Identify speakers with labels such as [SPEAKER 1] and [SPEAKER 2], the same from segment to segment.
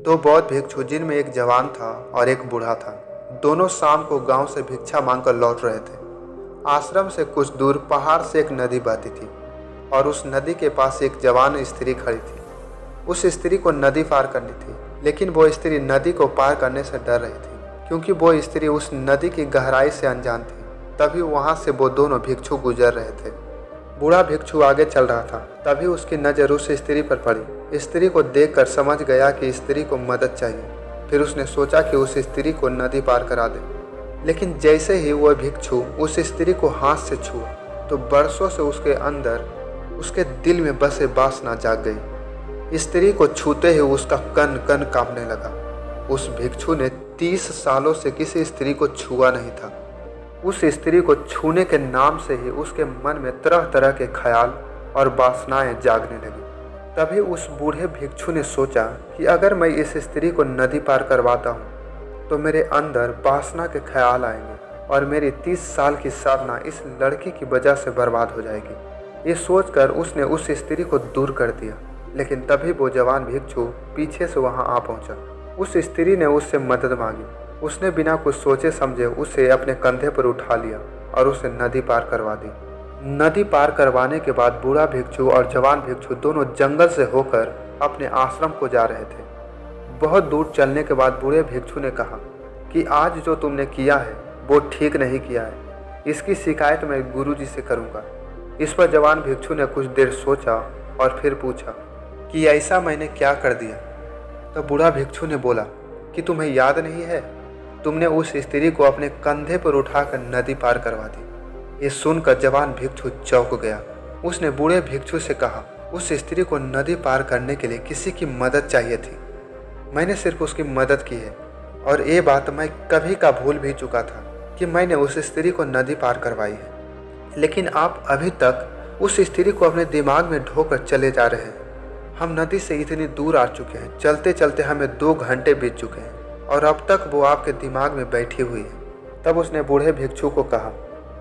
[SPEAKER 1] दो बौद्ध भिक्षु जिनमें एक जवान था और एक बूढ़ा था, दोनों शाम को गांव से भिक्षा मांगकर लौट रहे थे। आश्रम से कुछ दूर पहाड़ से एक नदी बहती थी और उस नदी के पास एक जवान स्त्री खड़ी थी। उस स्त्री को नदी पार करनी थी, लेकिन वो स्त्री नदी को पार करने से डर रही थी, क्योंकि वो स्त्री उस नदी की गहराई से अनजान थी। तभी वहां से वो दोनों भिक्षु गुजर रहे थे। बूढ़ा भिक्षु आगे चल रहा था, तभी उसकी नज़र उस स्त्री पर पड़ी। स्त्री को देखकर समझ गया कि स्त्री को मदद चाहिए। फिर उसने सोचा कि उस स्त्री को नदी पार करा दे, लेकिन जैसे ही वह भिक्षु उस स्त्री को हाथ से छुआ तो बरसों से उसके अंदर उसके दिल में बसे वासना जाग गई। स्त्री को छूते ही उसका कन कन कांपने लगा। उस भिक्षु ने 30 सालों से किसी स्त्री को छुआ नहीं था। उस स्त्री को छूने के नाम से ही उसके मन में तरह तरह के ख्याल और वासनाएं जागने लगी। तभी उस बूढ़े भिक्षु ने सोचा कि अगर मैं इस स्त्री को नदी पार करवाता हूँ तो मेरे अंदर वासना के ख्याल आएंगे और मेरी 30 साल की साधना इस लड़की की वजह से बर्बाद हो जाएगी। ये सोचकर उसने उस स्त्री को दूर कर दिया, लेकिन तभी वो जवान भिक्षु पीछे से वहां आ पहुंचा। उस स्त्री ने उससे मदद मांगी। उसने बिना कुछ सोचे समझे उसे अपने कंधे पर उठा लिया और उसे नदी पार करवा दी। नदी पार करवाने के बाद बूढ़ा भिक्षु और जवान भिक्षु दोनों जंगल से होकर अपने आश्रम को जा रहे थे। बहुत दूर चलने के बाद बूढ़े भिक्षु ने कहा कि आज जो तुमने किया है वो ठीक नहीं किया है। इसकी शिकायत मैं गुरुजी से करूँगा। इस पर जवान भिक्षु ने कुछ देर सोचा और फिर पूछा कि ऐसा मैंने क्या कर दिया। तो बूढ़ा भिक्षु ने बोला कि तुम्हें याद नहीं है, तुमने उस स्त्री को अपने कंधे पर उठाकर नदी पार करवा दी। ये सुनकर जवान भिक्षु चौंक गया। उसने बूढ़े भिक्षु से कहा, उस स्त्री को नदी पार करने के लिए किसी की मदद चाहिए थी। मैंने सिर्फ उसकी मदद की है और ये बात मैं कभी का भूल भी चुका था कि मैंने उस स्त्री को नदी पार करवाई है। लेकिन आप अभी तक उस स्त्री को अपने दिमाग में ढोकर चले जा रहे हैं। हम नदी से इतनी दूर आ चुके हैं, चलते चलते हमें 2 घंटे बीत चुके हैं और अब तक वो आपके दिमाग में बैठी हुई है। तब उसने बूढ़े भिक्षु को कहा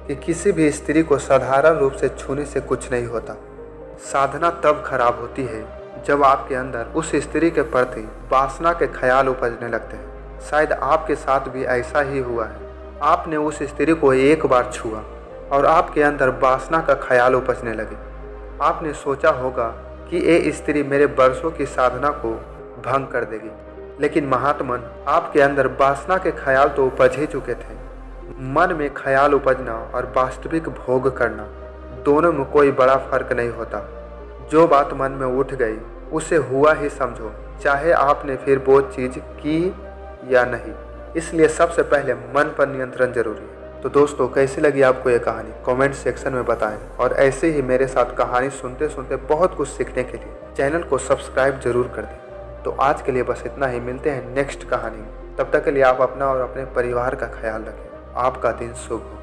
[SPEAKER 1] कि किसी भी स्त्री को साधारण रूप से छूने से कुछ नहीं होता। साधना तब खराब होती है जब आपके अंदर उस स्त्री के प्रति वासना के ख्याल उपजने लगते हैं। शायद आपके साथ भी ऐसा ही हुआ है। आपने उस स्त्री को एक बार छुआ और आपके अंदर वासना का ख्याल उपजने लगे। आपने सोचा होगा कि ये स्त्री मेरे वर्षों की साधना को भंग कर देगी, लेकिन महात्मन आपके अंदर वासना के ख्याल तो उपज ही चुके थे। मन में ख्याल उपजना और वास्तविक भोग करना दोनों में कोई बड़ा फर्क नहीं होता। जो बात मन में उठ गई उसे हुआ ही समझो, चाहे आपने फिर वो चीज़ की या नहीं। इसलिए सबसे पहले मन पर नियंत्रण जरूरी है। तो दोस्तों, कैसी लगी आपको ये कहानी कमेंट सेक्शन में बताएं और ऐसे ही मेरे साथ कहानी सुनते सुनते बहुत कुछ सीखने के लिए चैनल को सब्सक्राइब जरूर कर दें। तो आज के लिए बस इतना ही। मिलते हैं नेक्स्ट कहानी में। तब तक के लिए आप अपना और अपने परिवार का ख्याल रखें। आपका दिन शुभ हो।